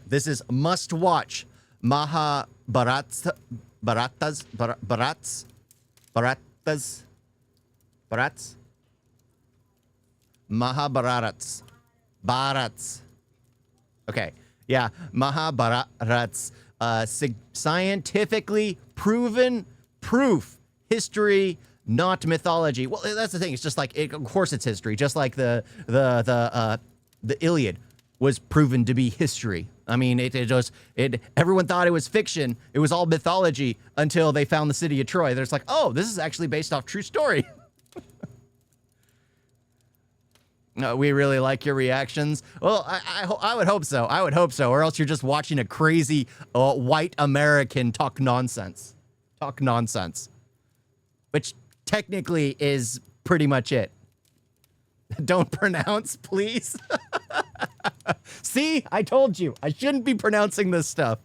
This is must watch. Mahabharats. Bharats. Mahabharats. Bharats. Okay. Yeah. Mahabharats. Scientifically proven proof. History, not mythology. Well, that's the thing. It's just like, of course it's history. Just like the Iliad was proven to be history. I mean, everyone thought it was fiction. It was all mythology until they found the city of Troy. They're just like, oh, this is actually based off true story. We really like your reactions. Well, I would hope so. I would hope so. Or else you're just watching a crazy white American talk nonsense. Talk nonsense. Which technically is pretty much it. Don't pronounce, please. See, I told you. I shouldn't be pronouncing this stuff.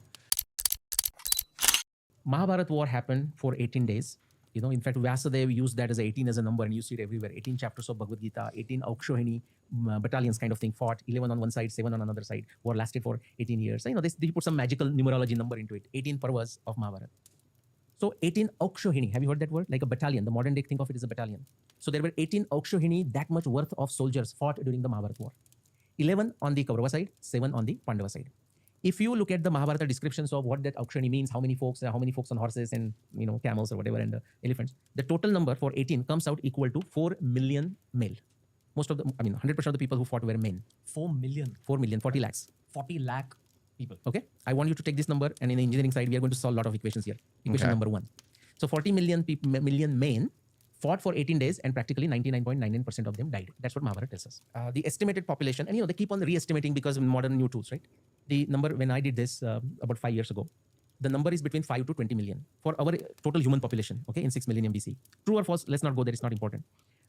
Mahabharat war happened for 18 days. You know, in fact, Vyasadeva used that as 18 as a number, and you see it everywhere. 18 chapters of Bhagavad Gita, 18 Aukshohini battalions kind of thing fought, 11 on one side, 7 on another side. War lasted for 18 years. You know, they put some magical numerology number into it. 18 parvas of Mahabharat. So 18 Aukshohini, have you heard that word? Like a battalion. The modern day think of it as a battalion. So there were 18 Aukshohini, that much worth of soldiers fought during the Mahabharat war. 11 on the Kaurava side, 7 on the Pandava side. If you look at the Mahabharata descriptions of what that Aukshohini means, how many folks on horses and, you know, camels or whatever, and elephants, the total number for 18 comes out equal to 4 million male. Most of the, 100% of the people who fought were men. 4 million. 4 million, 40 lakhs. 40 lakh people. Okay. I want you to take this number, and in the engineering side, we are going to solve a lot of equations here. Equation number 1. So 40 million men fought for 18 days, and practically 99.99% of them died. That's what Mahabharata tells us. The estimated population, and you know, they keep on re-estimating because of modern new tools, right? The number, when I did this about 5 years ago, the number is between 5 to 20 million for our total human population, okay, in 6 millennium BC. True or false? Let's not go there. It's not important.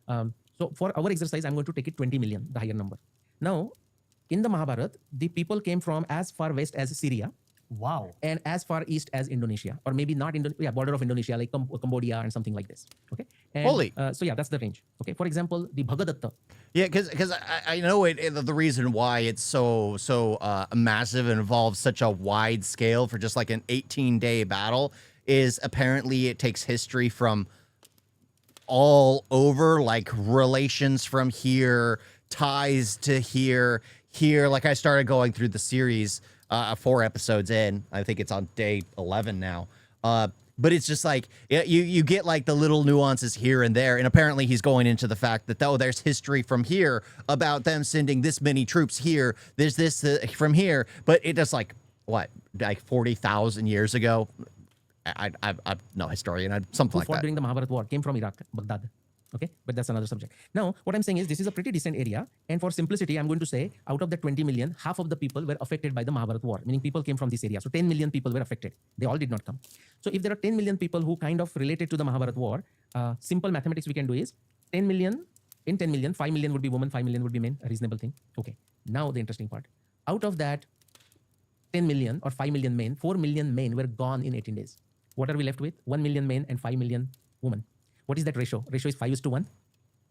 So for our exercise, I'm going to take it 20 million, the higher number. Now, in the Mahabharata, the people came from as far west as Syria. Wow. And as far east as Indonesia, or maybe not border of Indonesia, like Cambodia and something like this. Okay. And, Holy. So yeah, that's the range. Okay. For example, the Bhagadatta. Yeah, because I know the reason why it's so massive and involves such a wide scale for just like an 18-day battle is apparently it takes history from all over, like relations from here, ties to here. Like I started going through the series 4 episodes in. I think it's on day 11 now. But it's just like, you get like the little nuances here and there. And apparently he's going into the fact that, oh, there's history from here about them sending this many troops here. There's this from here. But it just like, what, like 40,000 years ago? I'm no historian. Something like that. During the Mahabharat war came from Iraq, Baghdad. Okay, but that's another subject. Now, what I'm saying is this is a pretty decent area. And for simplicity, I'm going to say out of the 20 million, half of the people were affected by the Mahabharat war, meaning people came from this area. So 10 million people were affected. They all did not come. So if there are 10 million people who kind of related to the Mahabharat war, simple mathematics we can do is 10 million, in 10 million, 5 million would be women, 5 million would be men, a reasonable thing. Okay, now the interesting part. Out of that 10 million or 5 million men, 4 million men were gone in 18 days. What are we left with? 1 million men and 5 million women. What is that ratio? Ratio is 5:1,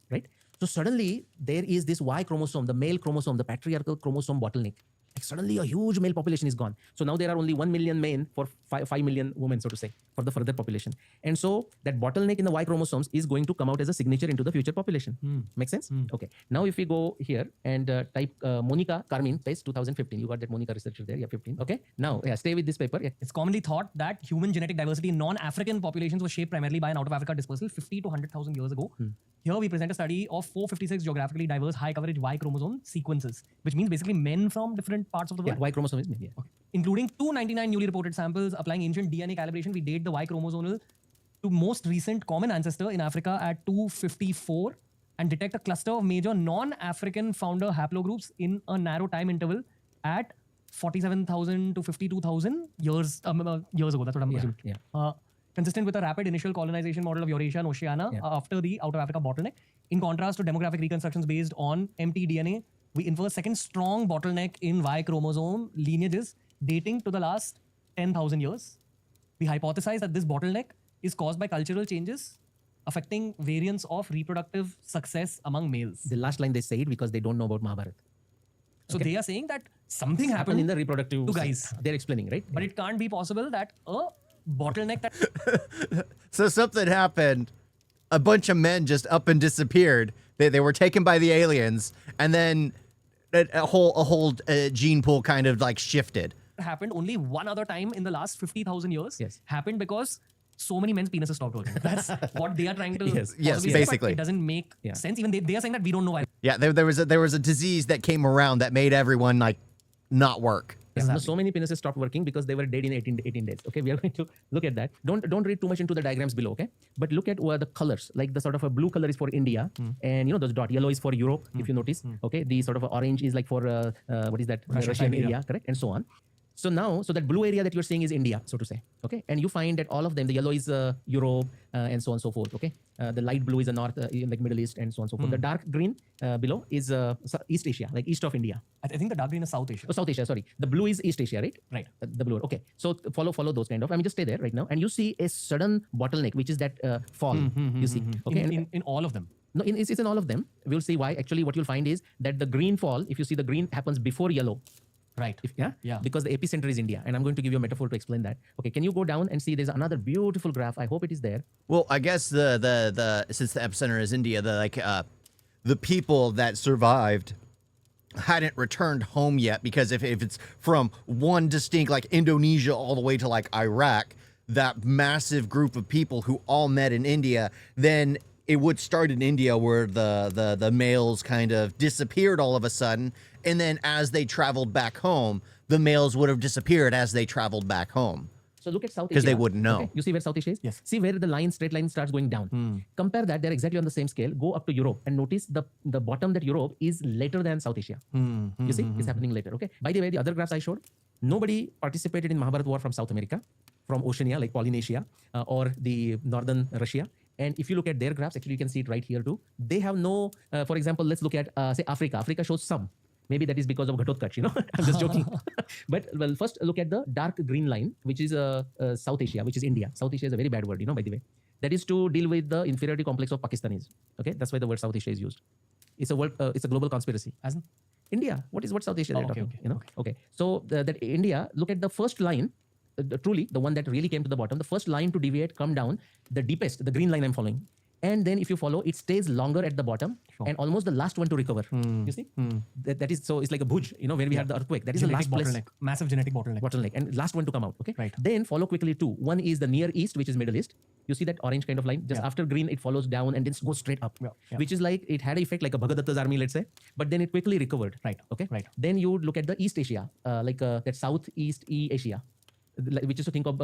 right? So suddenly there is this Y chromosome, the male chromosome, the patriarchal chromosome bottleneck. Like suddenly a huge male population is gone. So now there are only 1 million men for 5 million women, so to say, for the further population. And so that bottleneck in the Y chromosomes is going to come out as a signature into the future population. Make sense? Okay. Now if we go here and type Monica Carmine, paste 2015. You got that Monica researcher there. Yeah, 15. Okay. Now, yeah, stay with this paper. Yeah. It's commonly thought that human genetic diversity in non-African populations was shaped primarily by an out-of-Africa dispersal 50 to 100,000 years ago. Here we present a study of 456 geographically diverse high-coverage Y chromosome sequences, which means basically men from different parts of the world. Yeah, Y chromosome is men. Yeah. Okay. Including 299 newly reported samples. Applying ancient DNA calibration, we date the Y chromosomal to most recent common ancestor in Africa at 254 and detect a cluster of major non-African founder haplogroups in a narrow time interval at 47,000 to 52,000 years ago. That's what I'm assuming. Yeah. Consistent with a rapid initial colonization model of Eurasia and Oceania after the out-of-Africa bottleneck. In contrast to demographic reconstructions based on mtDNA, we infer second strong bottleneck in Y chromosome lineages dating to the last 10,000 years. We hypothesize that this bottleneck is caused by cultural changes affecting variants of reproductive success among males. The last line they say it because they don't know about Mahabharata. So they are saying that something Happen happened in the reproductive. to guys. They're explaining, right? But it can't be possible that a bottleneck that So something happened. A bunch of men just up and disappeared. They were taken by the aliens, and then a whole gene pool kind of like shifted. happened only one other time in the last 50,000 years. Yes. Happened because so many men's penises stopped working. That's what they are trying to. Yes, possibly say, but basically. it doesn't make Yeah. sense. Even they are saying that we don't know why. Yeah, there was a disease that came around that made everyone like not work. Yeah, no, so many penises stopped working because they were dead in 18 days. Okay, we are going to look at that. Don't read too much into the diagrams below. Okay, but look at the colors. Like the sort of a blue color is for India, and you know those dot yellow is for Europe. If you notice, okay, the sort of a orange is like for what is that? Russian Siberia. area, correct, and so on. So now, so that blue area that you're seeing is India, so to say. Okay, and you find that all of them, the yellow is Europe, and so on and so forth. Okay, the light blue is the north, like Middle East, and so on and so forth. The dark green below is East Asia, like east of India. I think the dark green is South Asia. Oh, South Asia, sorry. The blue is East Asia, right? Right. The blue. Okay. So follow those kind of. I mean, just stay there right now, and you see a sudden bottleneck, which is that fall. You see. Okay. In all of them. No, it's in all of them. We'll see why. Actually, what you'll find is that the green fall, if you see the green happens before yellow. Right. Yeah. Because the epicenter is India, and I'm going to give you a metaphor to explain that. Okay. Can you go down and see? There's another beautiful graph. I hope it is there. Well, I guess the since the epicenter is India, the people that survived hadn't returned home yet, because if it's from one distinct like Indonesia all the way to like Iraq, that massive group of people who all met in India, then it would start in India where the males kind of disappeared all of a sudden, and then as they traveled back home, the males would have disappeared as they traveled back home. So look at South Asia. Because they wouldn't know. Okay? You see where South Asia is? Yes. See where the straight line starts going down. Compare that, they're exactly on the same scale. Go up to Europe and notice the bottom that Europe is later than South Asia. You see, it's happening later. Okay. By the way, the other graphs I showed, nobody participated in Mahabharat war from South America, from Oceania, like Polynesia, or the northern Russia. And if you look at their graphs, actually you can see it right here too. They have no, for example, let's look at, say, Africa. Africa shows some. Maybe that is because of Ghatotkaч, you know. I'm just joking. But well, first look at the dark green line, which is South Asia, which is India. South Asia is a very bad word, you know, by the way. That is to deal with the inferiority complex of Pakistanis. Okay, that's why the word South Asia is used. It's a word. It's a global conspiracy. As in? India. What South Asia they're talking? Okay. You know. Okay. So that India. Look at the first line. Truly, the one that really came to the bottom. The first line to deviate, come down. The deepest, the green line I'm following. And then if you follow, it stays longer at the bottom, and almost the last one to recover. You see? That is, so it's like a Bhuj, you know, where we had the earthquake. That is Genetic the last bottleneck. Massive genetic bottleneck. bottleneck, and last one to come out. Okay. Right. Then follow quickly two. One is the Near East, which is Middle East. You see that orange kind of line? Just after green, it follows down and then goes straight up. Yeah. Which is like, it had an effect like a Bhagadatta's army, let's say, but then it quickly recovered. Right. Okay. Right. Then you would look at the East Asia, like that Southeast Asia, which is to think of,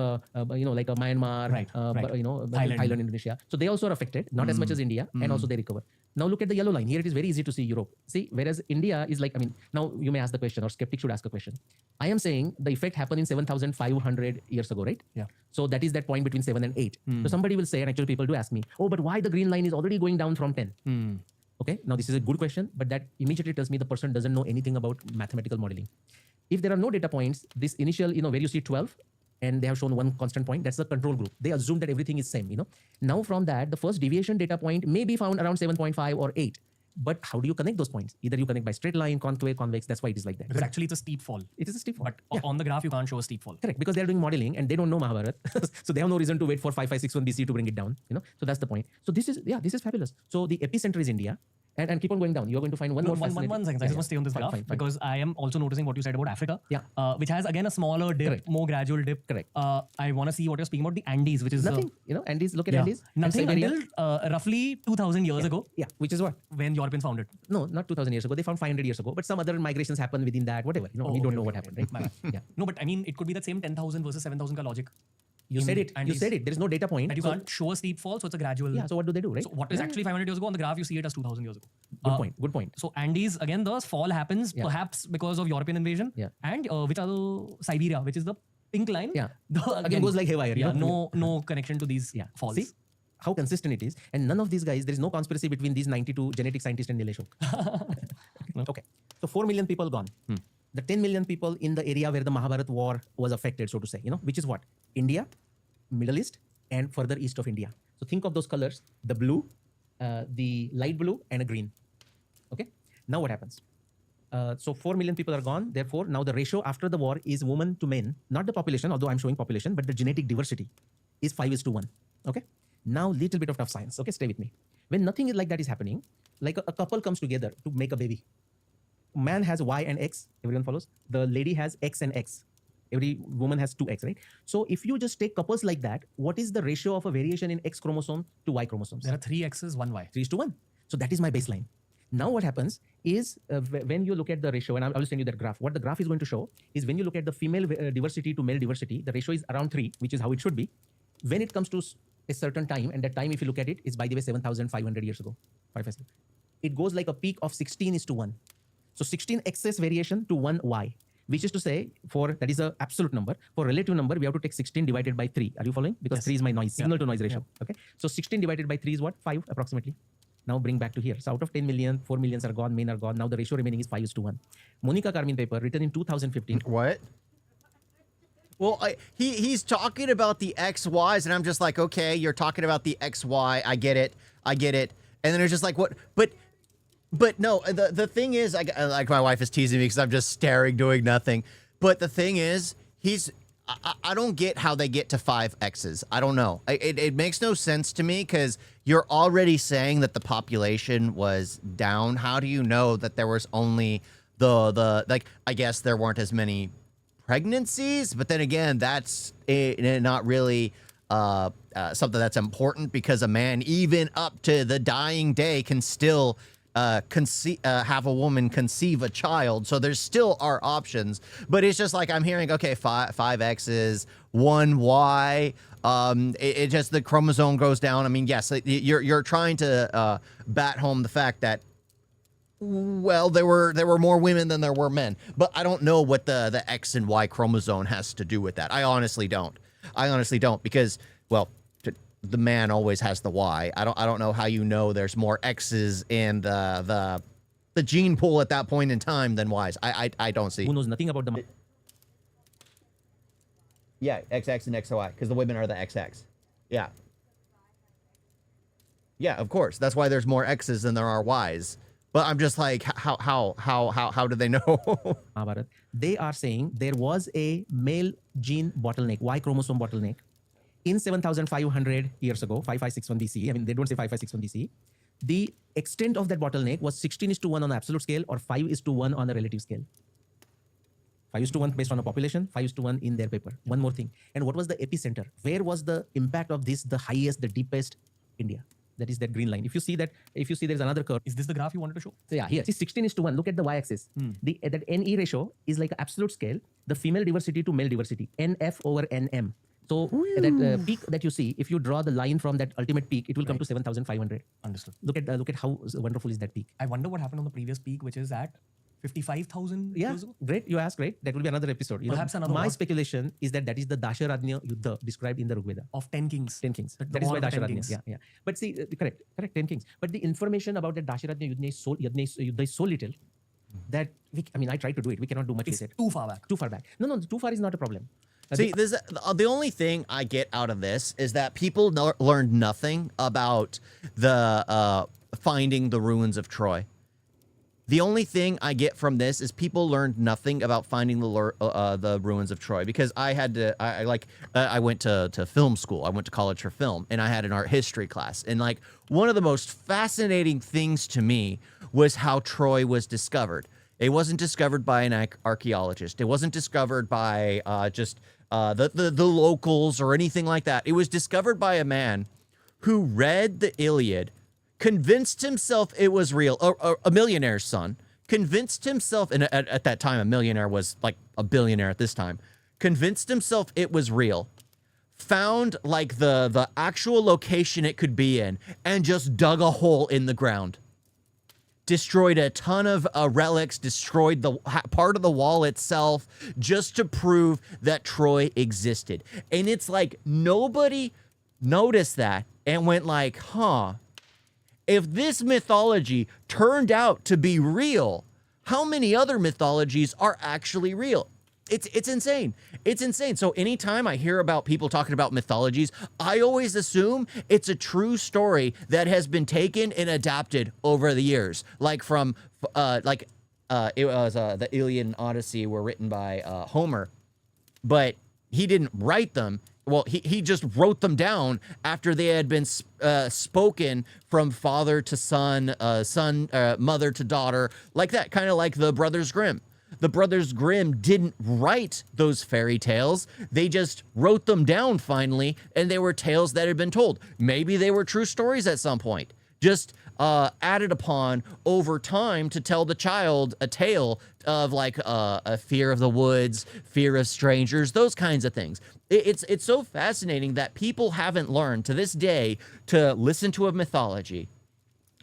you know, like a Myanmar, Right. You know, Thailand. Indonesia. So they also are affected, not as much as India, and also they recover. Now look at the yellow line. Here it is very easy to see Europe. See, whereas India is like, I mean, now you may ask the question, or skeptic should ask a question. I am saying the effect happened in 7,500 years ago, right? Yeah. So that is that point between 7 and 8. So somebody will say, and actually people do ask me, oh, but why the green line is already going down from 10? Okay, now this is a good question, but that immediately tells me the person doesn't know anything about mathematical modeling. If there are no data points, this initial, you know, where you see 12, and they have shown one constant point, that's the control group. They assume that everything is same, you know. Now from that, the first deviation data point may be found around 7.5 or 8. But how do you connect those points? Either you connect by straight line, concave, convex, that's why it is like that. Because actually it's a steep fall. It is a steep fall. But on the graph, you can't show a steep fall. Correct, because they're doing modeling and they don't know Mahabharat. So they have no reason to wait for 5561 BC to bring it down, you know. So that's the point. So this is fabulous. So the epicenter is India. And keep on going down. You're going to find one more fascinating. One second. I just want to stay on this Fine, graph fine. because I am also noticing what you said about Africa. Yeah. Which has again a smaller dip, Correct. more gradual dip. Correct. I want to see what you're speaking about the Andes, which is Nothing, you know, Andes, look at Andes. and Nothing Siberia. until roughly 2,000 years ago, Yeah, which is what? when Europeans found it. No, not 2,000 years ago. They found 500 years ago. But some other migrations happened within that, whatever. You know, we don't know what happened, right? My bad. Yeah. No, but I mean, it could be that same 10,000 versus 7,000 ka logic. You in said it. You Andes. said it. There is no data point. That you So- can't show a steep fall, so it's a gradual. Yeah, so what do they do, right? So what is actually 500 years ago on the graph, you see it as 2,000 years ago. Good point. Good point. So Andes, again, the fall happens Yeah. perhaps because of European invasion. Yeah. And which are the Siberia, which is the pink line. Yeah. The, Again, goes like haywire. you Yeah, know? no connection to these Yeah. falls. See how consistent it is. And none of these guys, there is no conspiracy between these 92 genetic scientists and Nilesh Oak. Okay. So 4 million people gone. The 10 million people in the area where the Mahabharat war was affected, so to say, you know, which is what? India, Middle East, and further east of India. So think of those colors, the blue, the light blue, and a green. Okay. Now what happens? So 4 million people are gone. Therefore, now the ratio after the war is woman to men, not the population, although I'm showing population, but the genetic diversity is 5:1. Okay. Now, little bit of tough science. Okay, stay with me. When nothing like that is happening, like a couple comes together to make a baby. Man has Y and X. Everyone follows. The lady has X and X. Every woman has 2X, right? So if you just take couples like that, what is the ratio of a variation in X chromosome to Y chromosomes? There are 3 X's, 1 Y. 3:1. So that is my baseline. Now what happens is when you look at the ratio, and I will send you that graph. What the graph is going to show is when you look at the female diversity to male diversity, the ratio is around 3, which is how it should be. When it comes to a certain time, and that time, if you look at it, is by the way 7,500 years ago. It goes like a peak of 16:1. So 16 excess variation to 1 Y, which is to say, that is an absolute number. For relative number, we have to take 16 divided by 3. Are you following? Because 3 is my noise, signal to noise ratio. Okay. So 16 divided by 3 is what? 5 approximately. Now bring back to here. So out of 10 million, 4 millions are gone, men are gone. Now the ratio remaining is 5:1. Monica Carmin paper written in 2015. What? Well, he's talking about the XYs, and I'm just like, okay, you're talking about the XY. I get it. And then it's just like, what? But no, the thing is, like my wife is teasing me because I'm just staring, doing nothing. But the thing is, I don't get how they get to 5 X's. I don't know. It makes no sense to me because you're already saying that the population was down. How do you know that there was only the like, I guess there weren't as many pregnancies, but then again, that's not really something that's important because a man, even up to the dying day, can still have a woman conceive a child. So there's still are options, but it's just like I'm hearing, okay, 5 X's, 1 Y. It just, the chromosome goes down. I mean, yes, you're trying to bat home the fact that, well, there were more women than there were men, but I don't know what the X and Y chromosome has to do with that. I honestly don't because, well, the man always has the Y. I don't know how you know there's more X's in the gene pool at that point in time than Y's. I don't see. Who knows nothing about the... Yeah, XX and XY, because the women are the XX. Yeah. Yeah, of course. That's why there's more X's than there are Y's. But I'm just like, how do they know? Mahabharat. They are saying there was a male gene bottleneck, Y chromosome bottleneck, in 7,500 years ago, 5561 BC. I mean, they don't say 5561 BC. The extent of that bottleneck was 16:1 on the absolute scale or 5:1 on the relative scale. 5:1 based on a population, 5:1 in their paper. One more thing. And what was the epicenter? Where was the impact of this the highest, the deepest? India. That is that green line. If you see there's another curve. Is this the graph you wanted to show? So yeah, here. See 16:1. Look at the y-axis. That NE ratio is like an absolute scale. The female diversity to male diversity. NF over NM. So that peak that you see, if you draw the line from that ultimate peak, it will come to 7,500. Understood. Look at how wonderful is that peak. I wonder what happened on the previous peak, which is at 55,000 Yeah, years ago. Great. You asked, great. That will be another episode. Perhaps another My one. speculation is that is the Dasharadnya Yuddha described in the Rigveda. Of 10 kings. 10 kings. The That is war why of the 10 Dasharadnya. kings. Yeah. But see, correct, 10 kings. But the information about that Dasharadnya Yuddha is so little that I tried to do it. We cannot do much It's with it. too far back. Too far back. No, too far is not a problem. See, the only thing I get out of this is that people learned nothing about the finding the ruins of Troy. The only thing I get from this is people learned nothing about finding the ruins of Troy because I went to film school. I went to college for film, and I had an art history class. And like one of the most fascinating things to me was how Troy was discovered. It wasn't discovered by an archaeologist. It wasn't discovered by just the locals or anything like that. It was discovered by a man who read the Iliad, convinced himself it was real. A millionaire's son convinced himself, and at that time, a millionaire was like a billionaire at this time, convinced himself it was real, found like the actual location it could be in, and just dug a hole in the ground. Destroyed a ton of relics, destroyed the part of the wall itself just to prove that Troy existed. And it's like nobody noticed that and went like, huh, if this mythology turned out to be real, how many other mythologies are actually real? It's insane. It's insane. So anytime I hear about people talking about mythologies, I always assume it's a true story that has been taken and adapted over the years. Like from it was the Iliad and Odyssey were written by Homer, but he didn't write them. Well, he just wrote them down after they had been spoken from father to son, mother to daughter, like that, kind of like the Brothers Grimm. The Brothers Grimm didn't write those fairy tales. They just wrote them down finally, and they were tales that had been told. Maybe they were true stories at some point, just added upon over time to tell the child a tale of like a fear of the woods, fear of strangers, those kinds of things. It's so fascinating that people haven't learned to this day to listen to a mythology,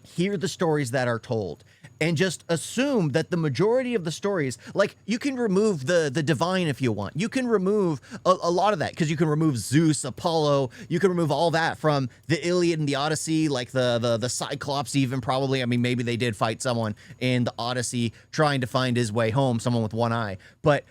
hear the stories that are told, and just assume that the majority of the stories, like you can remove the divine if you want. You can remove a lot of that because you can remove Zeus, Apollo. You can remove all that from the Iliad and the Odyssey, like the Cyclops even probably. I mean, maybe they did fight someone in the Odyssey trying to find his way home, someone with one eye. But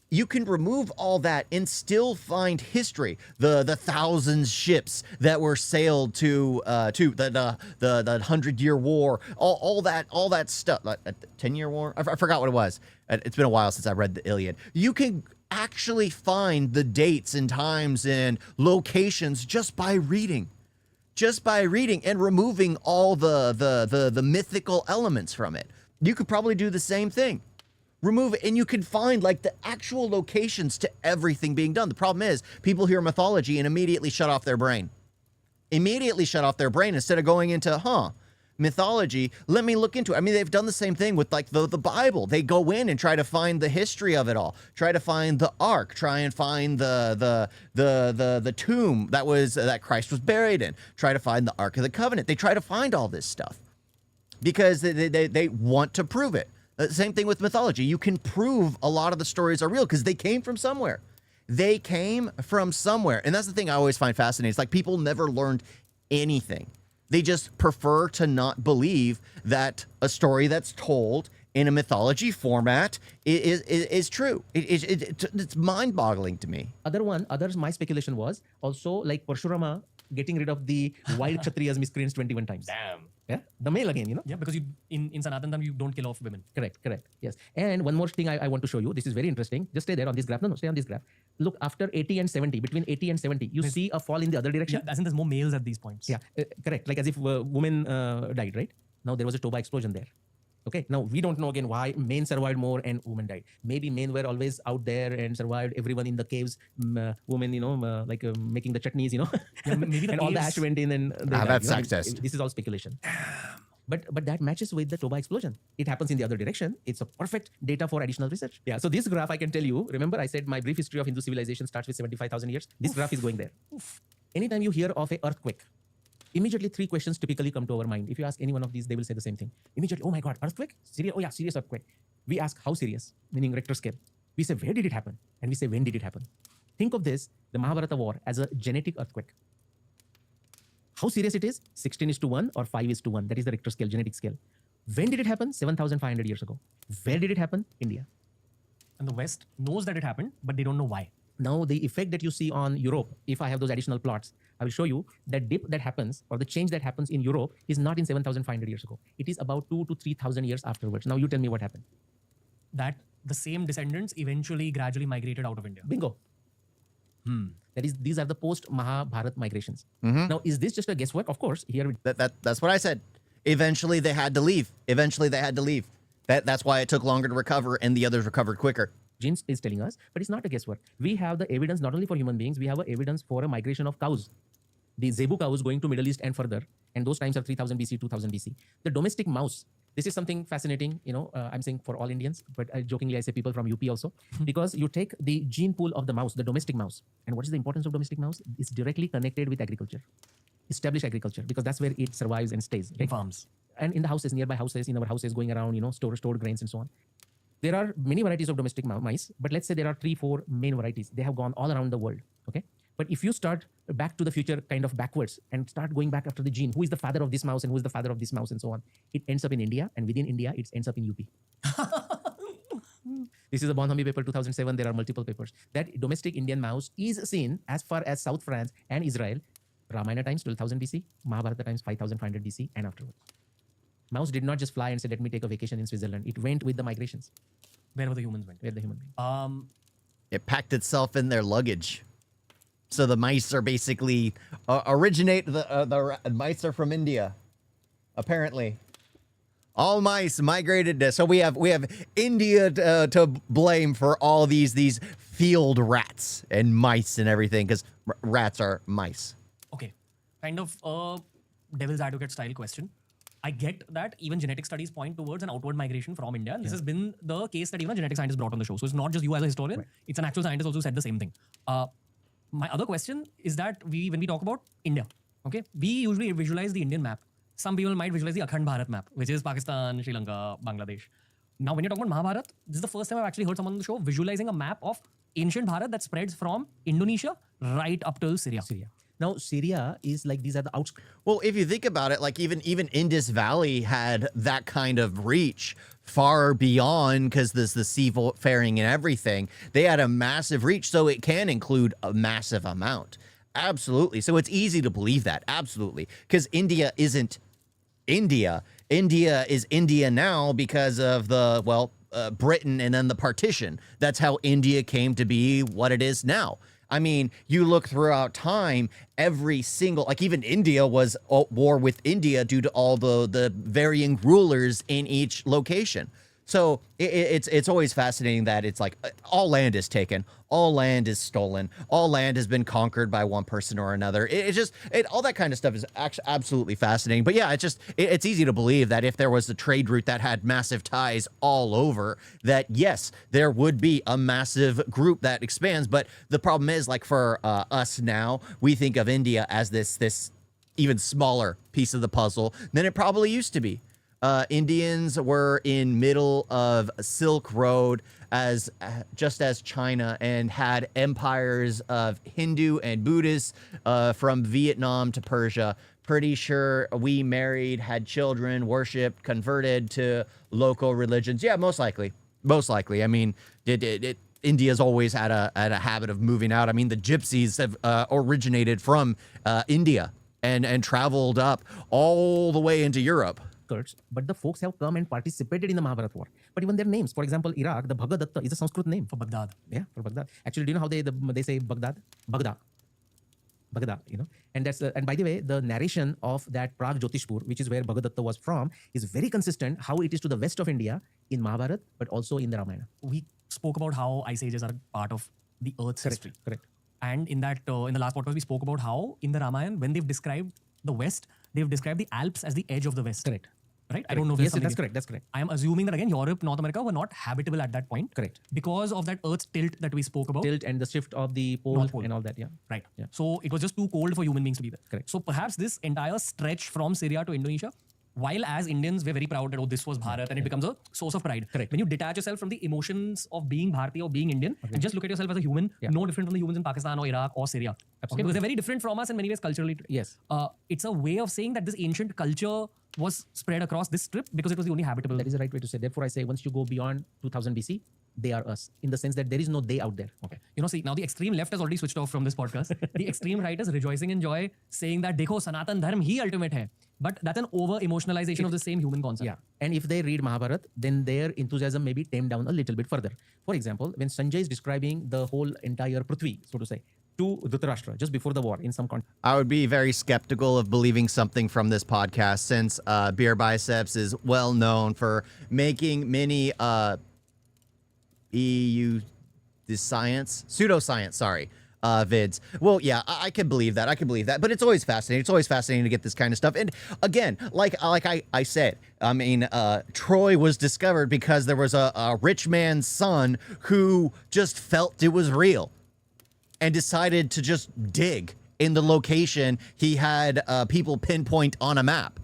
you can remove all that and still find history. The thousands ships that were sailed to the 100-year war, all that stuff. 10-year war? I forgot what it was. It's been a while since I read the Iliad. You can actually find the dates and times and locations just by reading. Just by reading and removing all the mythical elements from it. You could probably do the same thing. Remove it, and you can find like the actual locations to everything being done. The problem is people hear mythology and immediately shut off their brain. Immediately shut off their brain instead of going into, mythology, let me look into it. I mean, they've done the same thing with like the Bible. They go in and try to find the history of it all. Try to find the ark. Try and find the tomb that Christ was buried in. Try to find the Ark of the Covenant. They try to find all this stuff because they want to prove it. Same thing with mythology. You can prove a lot of the stories are real because they came from somewhere. They came from somewhere. And that's the thing I always find fascinating. It's like people never learned anything. They just prefer to not believe that a story that's told in a mythology format is true. It's mind-boggling to me. My speculation was also like Parshurama getting rid of the wild Kshatriyas miscreants 21 times. Damn. Yeah, the male again, you know. Yeah, because you in Sanatan Dharma you don't kill off women. Correct. Yes. And one more thing I want to show you. This is very interesting. Just stay there on this graph. No, stay on this graph. Look, after 80 and 70, between 80 and 70, you see a fall in the other direction. Yeah, as in there's more males at these points. Yeah, correct. Like as if women died, right? Now there was a Toba explosion there. Okay, now we don't know again why men survived more and women died. Maybe men were always out there and survived. Everyone in the caves, women, making the chutneys, Yeah, maybe the and all the caves- ash went in and they died, that's sexist. This is all speculation. But that matches with the Toba explosion. It happens in the other direction. It's a perfect data for additional research. Yeah. So this graph I can tell you. Remember, I said my brief history of Hindu civilization starts with 75,000 years. This graph is going there. Anytime you hear of an earthquake, immediately 3 questions typically come to our mind. If you ask any one of these, they will say the same thing. Immediately, oh my God, earthquake? Serious? Oh yeah, serious earthquake. We ask how serious, meaning Richter scale. We say where did it happen? And we say when did it happen? Think of this, the Mahabharata war, as a genetic earthquake. How serious it is? 16:1 or 5:1. That is the Richter scale, genetic scale. When did it happen? 7,500 years ago. Where did it happen? India. And the West knows that it happened, but they don't know why. Now, the effect that you see on Europe, if I have those additional plots, I will show you that dip that happens or the change that happens in Europe is not in 7,500 years ago. It is about 2,000 to 3,000 years afterwards. Now, you tell me what happened. That the same descendants eventually gradually migrated out of India. Bingo. That is, these are the post-Mahabharat migrations. Now, is this just a guesswork? Of course, here That's what I said. Eventually they had to leave. That's why it took longer to recover and the others recovered quicker. genes is telling us, but it's not a guesswork. We have the evidence not only for human beings, we have a evidence for a migration of cows. The Zebu cows going to Middle East and further, and those times are 3000 BC, 2000 BC. The domestic mouse, this is something fascinating, I'm saying for all Indians, but jokingly I say people from UP also, because you take the gene pool of the mouse, the domestic mouse, and what is the importance of domestic mouse? It's directly connected with agriculture, established agriculture, because that's where it survives and stays. In farms. And in the houses, nearby houses, in our houses, going around, stored grains and so on. There are many varieties of domestic mice, but let's say there are 3-4 main varieties. They have gone all around the world, okay? But if you start back to the future kind of backwards and start going back after the gene, who is the father of this mouse and who is the father of this mouse and so on, it ends up in India, and within India, it ends up in UP. This is a Bonhomie paper 2007. There are multiple papers. That domestic Indian mouse is seen as far as South France and Israel, Ramayana times 12,000 BC, Mahabharata times 5,500 BC and afterwards. Mouse did not just fly and say, let me take a vacation in Switzerland. It went with the migrations, Wherever the humans went. where the human being. It packed itself in their luggage. So the mice are basically the mice are from India, apparently. All mice migrated to, so we have India to blame for all these field rats and mice and everything, because rats are mice. Okay, kind of a devil's advocate style question. I get that even genetic studies point towards an outward migration from India. And this has been the case that even a genetic scientist brought on the show. So it's not just you as a historian, it's an actual scientist also said the same thing. My other question is that when we talk about India, okay, we usually visualize the Indian map. Some people might visualize the Akhand Bharat map, which is Pakistan, Sri Lanka, Bangladesh. Now, when you're talking about Mahabharat, this is the first time I've actually heard someone on the show visualizing a map of ancient Bharat that spreads from Indonesia right up till Syria. Now, Syria is like, these are the outskirts. Well, if you think about it, like even Indus Valley had that kind of reach far beyond, because there's the seafaring and everything. They had a massive reach, so it can include a massive amount. Absolutely. So it's easy to believe that. Absolutely. Because India isn't India. India is India now because of the, Britain and then the partition. That's how India came to be what it is now. I mean, you look throughout time, every single, like even India was at war with India due to all the varying rulers in each location. So it's always fascinating that it's like all land is taken, all land is stolen, all land has been conquered by one person or another. All that kind of stuff is actually absolutely fascinating. But yeah, it's easy to believe that if there was a trade route that had massive ties all over, that yes, there would be a massive group that expands. But the problem is, like for us now, we think of India as this even smaller piece of the puzzle than it probably used to be. Indians were in middle of Silk Road just as China, and had empires of Hindu and Buddhist from Vietnam to Persia. Pretty sure we married, had children, worshipped, converted to local religions. Yeah, most likely. Most likely. I mean, India's always had a habit of moving out. I mean, the gypsies have originated from India and traveled up all the way into Europe. But the folks have come and participated in the Mahabharat war. But even their names, for example, Iraq, the Bhagadatta is a Sanskrit name. For Baghdad. Yeah, for Baghdad. Actually, do you know how they say Baghdad? Baghdad, you know? And that's and by the way, the narration of that Prague Jyotishpur, which is where Bhagadatta was from, is very consistent how it is to the west of India in Mahabharat, but also in the Ramayana. We spoke about how ice ages are part of the Earth's history. Correct. And in that, in the last podcast, we spoke about how in the Ramayana, when they've described the West, they've described the Alps as the edge of the West. Correct. Right? I don't know if yes, that's correct. That's correct. I am assuming that again, Europe, North America were not habitable at that point. Correct. Because of that Earth's tilt that we spoke about. Tilt and the shift of the pole and all that. Yeah. Right. Yeah. So it was just too cold for human beings to be there. Correct. So perhaps this entire stretch from Syria to Indonesia, while as Indians we're very proud that this was Bharat, and it becomes a source of pride. Correct. When you detach yourself from the emotions of being Bharatiya or being Indian, and just look at yourself as a human, no different from the humans in Pakistan or Iraq or Syria. Absolutely. Okay, because they're very different from us in many ways culturally. Yes. It's a way of saying that this ancient culture was spread across this strip because it was the only habitable. That is the right way to say. Therefore, I say once you go beyond 2000 BC, they are us, in the sense that there is no they out there. Okay. See, now the extreme left has already switched off from this podcast. The extreme right is rejoicing in joy, saying that, dekho, Sanatan Dharm hi ultimate hai. But that's an over-emotionalization of the same human concept. Yeah. And if they read Mahabharat, then their enthusiasm may be tamed down a little bit further. For example, when Sanjay is describing the whole entire Prithvi, so to say, to Dhritarashtra just before the war in some context. I would be very skeptical of believing something from this podcast, since Beer Biceps is well known for making many pseudoscience, vids. Well, yeah, I can believe that. But it's always fascinating. It's always fascinating to get this kind of stuff. And again, like I said, I mean, Troy was discovered because there was a rich man's son who just felt it was real and decided to just dig in the location he had people pinpoint on a map.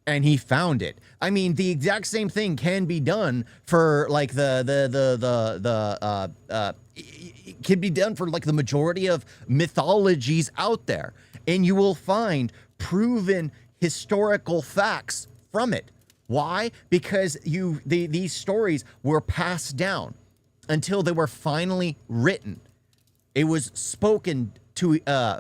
And he found it. I mean, the exact same thing can be done for like it can be done for like the majority of mythologies out there, and you will find proven historical facts from it. Why? Because these stories were passed down until they were finally written. It was spoken to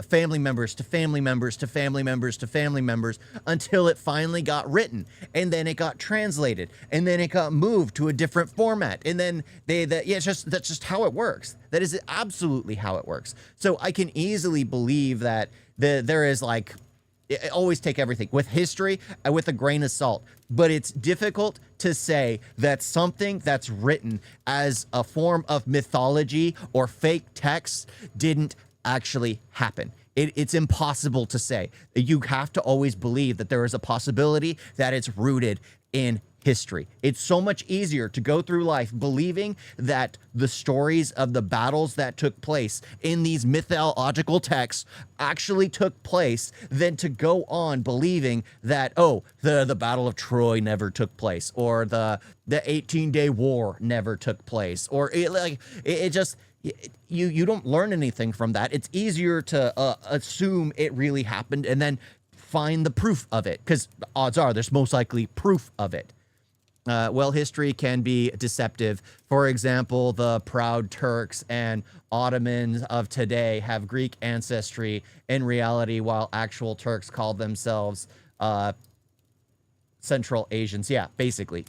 family members to family members to family members to family members until it finally got written, and then it got translated, and then it got moved to a different format, and then that's just how it works. That is absolutely how it works. So I can easily believe that there is like, always take everything with history with a grain of salt, but it's difficult to say that something that's written as a form of mythology or fake text didn't actually happen. It's impossible to say. You have to always believe that there is a possibility that it's rooted in history. It's so much easier to go through life believing that the stories of the battles that took place in these mythological texts actually took place than to go on believing that, oh, the Battle of Troy never took place, or the 18-day war never took place, or you don't learn anything from that. It's easier to assume it really happened and then find the proof of it, because odds are there's most likely proof of it. Well, history can be deceptive. For example, the proud Turks and Ottomans of today have Greek ancestry in reality, while actual Turks call themselves Central Asians. Yeah, basically.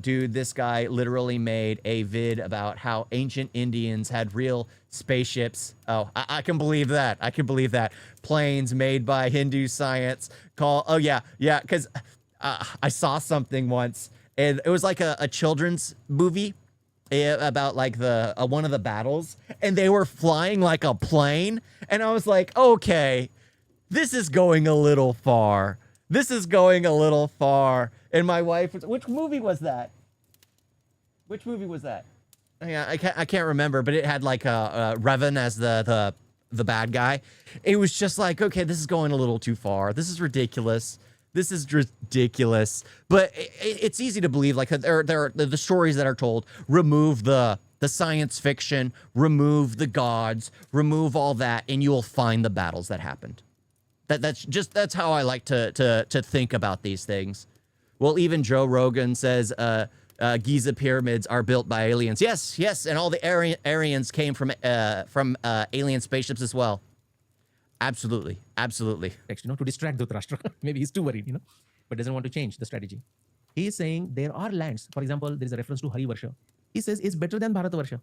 Dude, this guy literally made a vid about how ancient Indians had real spaceships. Oh, I can believe that. I can believe that. Planes made by Hindu science. Because I saw something once, and it was like a children's movie about like one of the battles, and they were flying like a plane, and I was like, okay, this is going a little far. And my wife was, which movie was that? Yeah, I can't remember, but it had like Revan as the bad guy. It was just like, okay, this is going a little too far. This is ridiculous. But it's easy to believe, like there are the stories that are told. Remove the science fiction, remove the gods, remove all that, and you will find the battles that happened. That's how I like to think about these things. Well, even Joe Rogan says Giza pyramids are built by aliens. Yes, and all the Aryans came from alien spaceships as well. Absolutely. Text, to distract Dhritarashtra. Maybe he's too worried, but doesn't want to change the strategy. He is saying there are lands. For example, there is a reference to Hari Varsha. He says it's better than Bharat Varsha.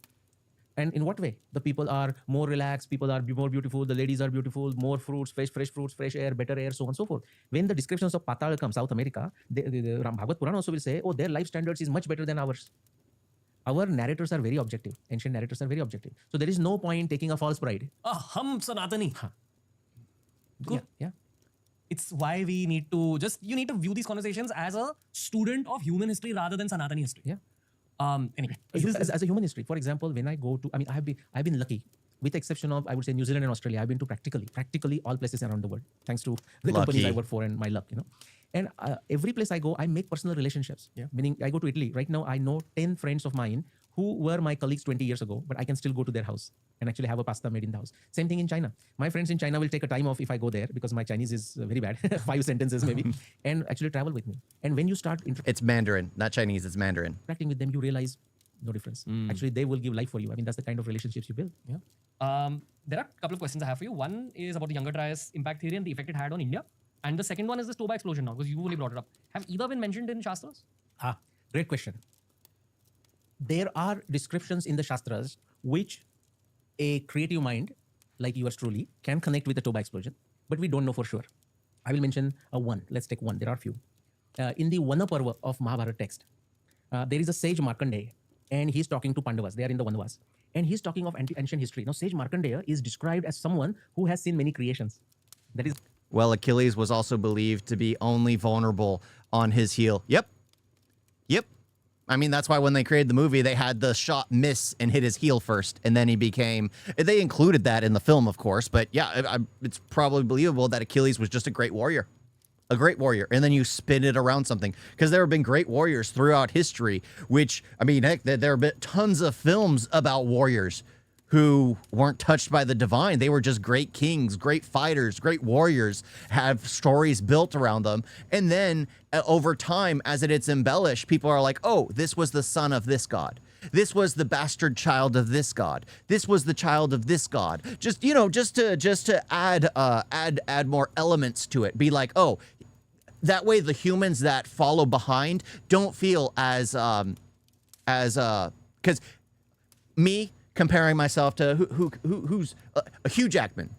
And in what way? The people are more relaxed, people are more beautiful, the ladies are beautiful, more fruits, fresh fruits, fresh air, better air, so on and so forth. When the descriptions of Patal come, South America, the Bhagavad Puran also will say, oh, their life standards is much better than ours. Our narrators are very objective. Ancient narrators are very objective. So there is no point taking a false pride. Hum Sanatani. Good. Yeah. It's why we need to you need to view these conversations as a student of human history rather than Sanatani history. Yeah. Anyway, as a human history, for example, when I go to, I've been lucky, with the exception of, I would say, New Zealand and Australia. I've been to practically all places around the world, thanks to the companies I work for and my luck, And every place I go, I make personal relationships. Yeah. Meaning, I go to Italy. Right now, I know 10 friends of mine who were my colleagues 20 years ago, but I can still go to their house and actually have a pasta made in the house. Same thing in China. My friends in China will take a time off if I go there, because my Chinese is very bad, 5 sentences maybe, and actually travel with me. And when you start it's Mandarin, not Chinese, it's Mandarin. Interacting with them, you realize no difference. Actually, they will give life for you. That's the kind of relationships you build. Yeah. There are a couple of questions I have for you. One is about the Younger Dryas impact theory and the effect it had on India. And the second one is the Stoba explosion now, because you only brought it up. Have either been mentioned in Shastras? Great question. There are descriptions in the Shastras which a creative mind, like yours truly, can connect with the Toba explosion, but we don't know for sure. I will mention one. Let's take one. There are few. In the Vana Parva of Mahabharata text, there is a sage Markandeya, and he's talking to Pandavas. They are in the Vanavas. And he's talking of ancient history. Now, sage Markandeya is described as someone who has seen many creations. That is... Well, Achilles was also believed to be only vulnerable on his heel. Yep. That's why when they created the movie, they had the shot miss and hit his heel first, and then he became... They included that in the film, of course, but yeah, it's probably believable that Achilles was just a great warrior. And then you spin it around something, because there have been great warriors throughout history, which, heck, there have been tons of films about warriors who weren't touched by the divine. They were just great kings, great fighters, great warriors, have stories built around them. And then over time, as it's embellished, people are like, oh, this was the son of this god. This was the bastard child of this god. This was the child of this god. Just, you know, just to add more elements to it. Be like, oh, that way the humans that follow behind don't feel as because me comparing myself to who's Hugh Jackman.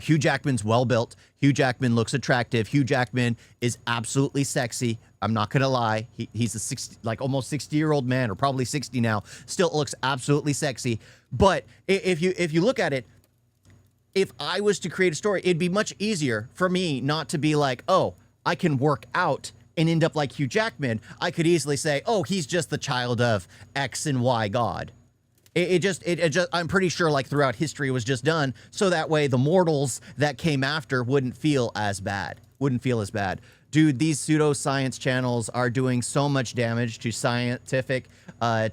Hugh Jackman's well built. Hugh Jackman looks attractive. Hugh Jackman is absolutely sexy. I'm not gonna lie. He's a 60, like almost 60-year-old man, or probably 60 now. Still looks absolutely sexy. But if you look at it, if I was to create a story, it'd be much easier for me not to be like, oh, I can work out and end up like Hugh Jackman. I could easily say, oh, he's just the child of X and Y God. It just, I'm pretty sure like throughout history it was just done so that way the mortals that came after wouldn't feel as bad. Dude, these pseudoscience channels are doing so much damage to scientific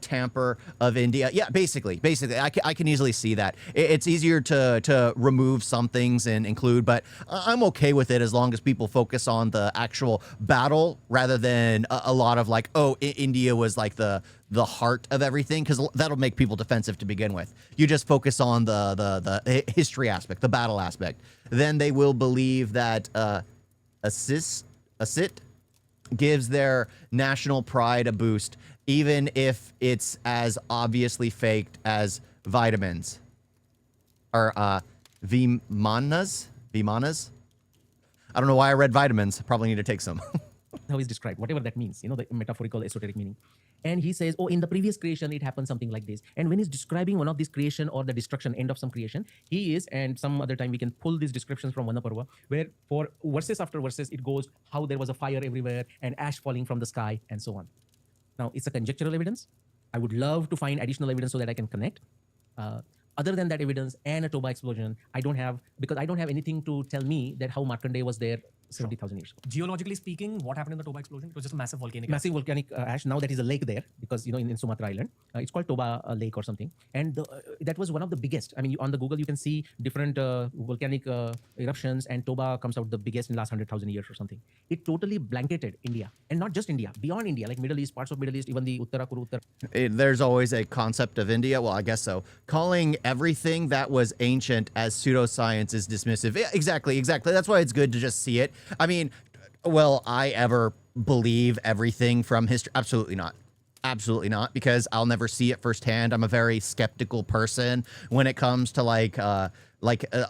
tamper of India. Yeah, basically, I can easily see that. It's easier to remove some things and include, but I'm okay with it as long as people focus on the actual battle rather than a lot of like, oh, India was like the heart of everything, because that'll make people defensive to begin with. You just focus on the history aspect, the battle aspect. Then they will believe that Asit gives their national pride a boost, even if it's as obviously faked as vitamins. Or Vimanas? I don't know why I read vitamins. Probably need to take some. How is described, whatever that means, you know, the metaphorical, esoteric meaning. And he says, oh, in the previous creation, it happened something like this. And when he's describing one of this creation or the destruction, end of some creation, he is, and some other time we can pull these descriptions from Vanaparva, where for verses after verses, it goes how there was a fire everywhere and ash falling from the sky and so on. Now, it's a conjectural evidence. I would love to find additional evidence so that I can connect. Other than that evidence and a Toba explosion, because I don't have anything to tell me that how Markandeya was there 70,000 years ago. Geologically speaking, what happened in the Toba explosion? It was just a massive volcanic ash. Now that is a lake there, because, you know, in Sumatra Island, it's called Toba Lake or something. And that was one of the biggest. I mean, on the Google, you can see different volcanic eruptions, and Toba comes out the biggest in the last 100,000 years or something. It totally blanketed India, and not just India, beyond India, like Middle East, parts of Middle East, even the Uttara Kuru Uttar. There's always a concept of India. Well, I guess so. Calling everything that was ancient as pseudoscience is dismissive. Yeah, exactly. That's why it's good to just see it. I mean, will I ever believe everything from history? Absolutely not, because I'll never see it firsthand. I'm a very skeptical person when it comes to like a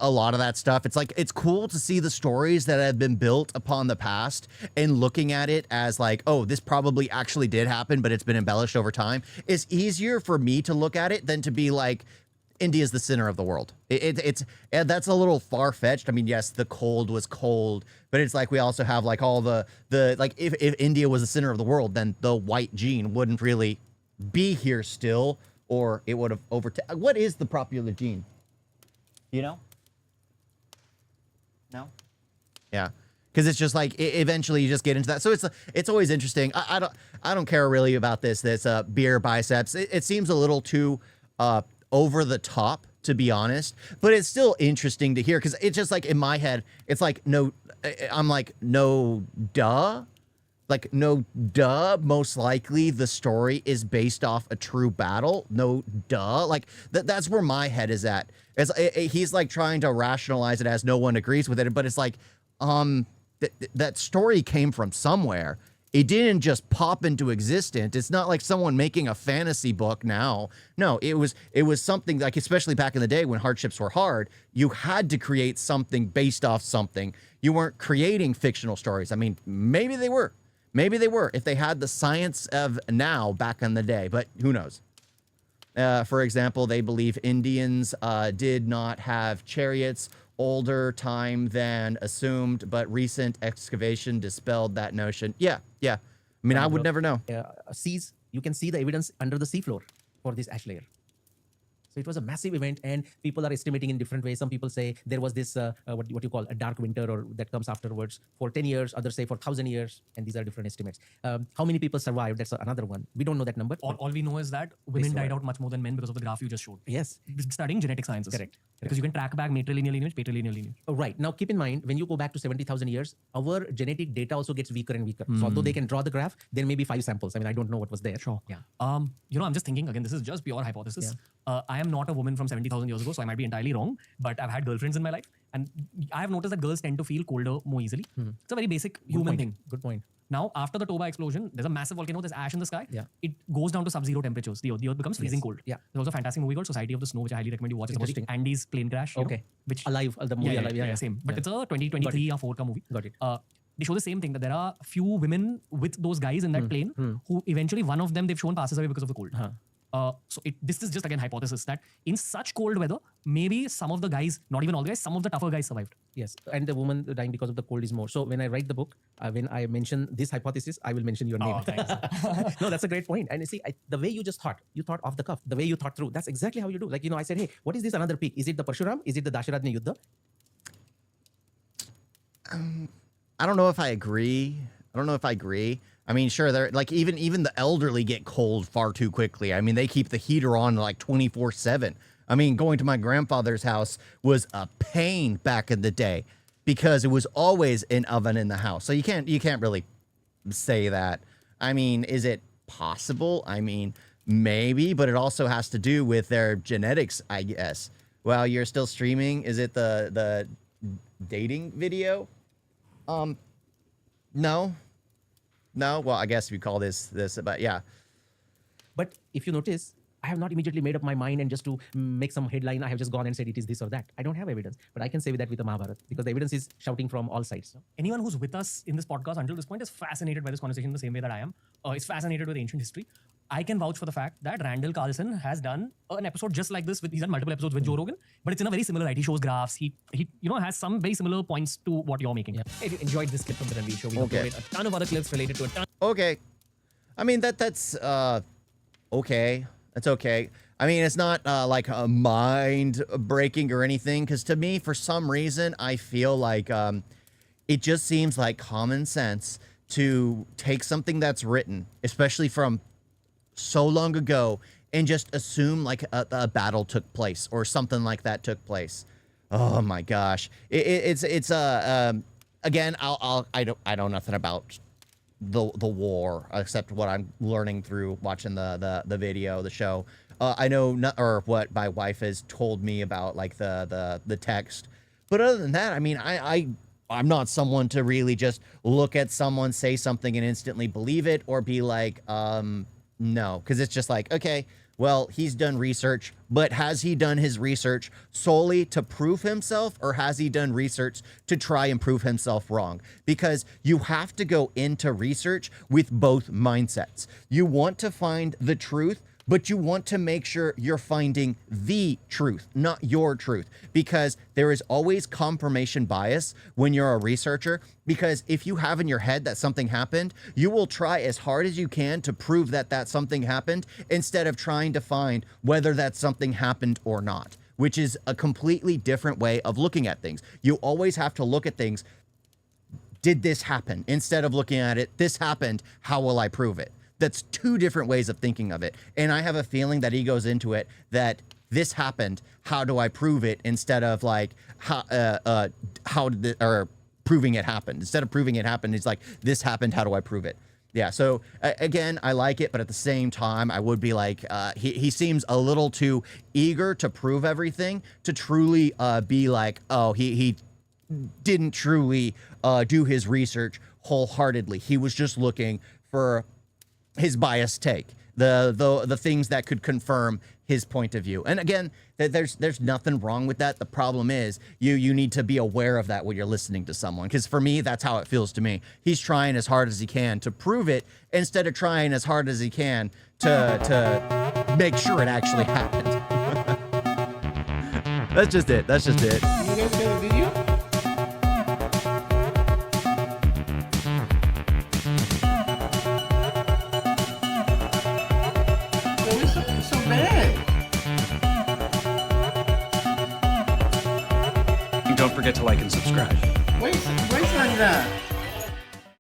lot of that stuff. It's like, it's cool to see the stories that have been built upon the past and looking at it as like, oh, this probably actually did happen, but it's been embellished over time. It's easier for me to look at it than to be like, India's the center of the world. That's a little far-fetched. I mean, yes, the cold was cold, but it's like we also have like all the like if India was the center of the world, then the white gene wouldn't really be here still, or it would have overtaken. What is the popular gene? You know? No? Yeah. Because it's just like eventually you just get into that. So it's always interesting. I don't care really about this beer biceps. It seems a little too over the top, to be honest, but it's still interesting to hear, because it's just like in my head, it's like I'm like, no duh, most likely the story is based off a true battle. No duh, like that's where my head is at. He's like trying to rationalize it as no one agrees with it, but it's like that story came from somewhere. It didn't just pop into existence. It's not like someone making a fantasy book now. No, it was something like, especially back in the day when hardships were hard, you had to create something based off something. You weren't creating fictional stories. I mean, maybe they were. If they had the science of now back in the day, but who knows? For example, they believe Indians did not have chariots older time than assumed, but recent excavation dispelled that notion. Yeah. I mean, I would never know. Seas, you can see the evidence under the seafloor for this ash layer. So it was a massive event, and people are estimating in different ways. Some people say there was this what you call a dark winter, or that comes afterwards for 10 years. Others say for 1,000 years, and these are different estimates. How many people survived? That's another one. We don't know that number. All we know is that women died out much more than men because of the graph you just showed. Yes. Studying genetic sciences. Correct. Because you can track back matrilineal lineage, patrilineal lineage. Oh, right. Now, keep in mind, when you go back to 70,000 years, our genetic data also gets weaker and weaker. So although they can draw the graph, there may be 5 samples. I mean, I don't know what was there. Sure. Yeah. I'm just thinking, again, this is just pure hypothesis. I am not a woman from 70,000 years ago, so I might be entirely wrong, but I've had girlfriends in my life, and I have noticed that girls tend to feel colder more easily. It's a very basic human thing. Good point. Now, after the Toba explosion, there's a massive volcano, there's ash in the sky. Yeah. It goes down to sub-zero temperatures. The earth becomes freezing cold. Yeah. There's also a fantastic movie called Society of the Snow, which I highly recommend you watch. It's about the Interesting. Andes plane crash. you know, Okay. which Alive, the movie Alive. yeah, same. But it's a 2023 or 4 ka movie. Got it. They show the same thing, that there are few women with those guys in that plane who eventually one of them they've shown passes away because of the cold. So this is just again hypothesis that in such cold weather, maybe some of the guys, not even all the guys, some of the tougher guys survived. Yes, and the woman dying because of the cold is more. So when I write the book, when I mention this hypothesis, I will mention your name. Thanks. No, that's a great point. And you see, the way you thought off the cuff, the way you thought through, that's exactly how you do. Like, I said, hey, what is this another peak? Is it the Parshuram? Is it the Dasharatha Yuddha? I don't know if I agree. I mean, sure, they're like even the elderly get cold far too quickly. I mean, they keep the heater on like 24/7. I mean, going to my grandfather's house was a pain back in the day because it was always an oven in the house. So you can't really say that. I mean, is it possible? I mean, maybe, but it also has to do with their genetics, I guess. Well, you're still streaming. Is it the dating video? No. Well, I guess we call this, but yeah. But if you notice, I have not immediately made up my mind and just to make some headline, I have just gone and said it is this or that. I don't have evidence, but I can say that with the Mahabharata because the evidence is shouting from all sides. Anyone who's with us in this podcast until this point is fascinated by this conversation the same way that I am. Is fascinated with ancient history. I can vouch for the fact that Randall Carlson has done an episode just like this. He's done multiple episodes with Joe Rogan, but it's in a very similar light. He shows graphs. He has some very similar points to what you're making. Yeah. If you enjoyed this clip from the Ranveer show, we Okay. uploaded a ton of other clips related to a ton. Okay. I mean, that's okay. That's okay. I mean, it's not like a mind breaking or anything, because to me, for some reason, I feel like it just seems like common sense to take something that's written, especially from so long ago, and just assume like a battle took place or something like that took place. Oh my gosh. It's again, I know nothing about the war except what I'm learning through watching the video, the show. I know or what my wife has told me about like the text. But other than that, I mean, I'm not someone to really just look at someone say something and instantly believe it or be like, no, because it's just like, okay, well, he's done research, but has he done his research solely to prove himself, or has he done research to try and prove himself wrong? Because you have to go into research with both mindsets. You want to find the truth, but you want to make sure you're finding the truth, not your truth, because there is always confirmation bias when you're a researcher, because if you have in your head that something happened, you will try as hard as you can to prove that something happened instead of trying to find whether that something happened or not, which is a completely different way of looking at things. You always have to look at things, did this happen? Instead of looking at it, this happened, how will I prove it? That's two different ways of thinking of it. And I have a feeling that he goes into it that this happened, how do I prove it? Instead of like, how did it, or proving it happened. Instead of proving it happened, he's like, this happened, how do I prove it? Yeah, so again, I like it, but at the same time, I would be like, he seems a little too eager to prove everything to truly be like, oh, he didn't truly do his research wholeheartedly. He was just looking for his biased take, the things that could confirm his point of view. And again, there's nothing wrong with that. The problem is you need to be aware of that when you're listening to someone, because for me, that's how it feels to me. He's trying as hard as he can to prove it instead of trying as hard as he can to make sure it actually happened. That's just it. You guys got a video? So bad. And don't forget to like and subscribe. Wait a second.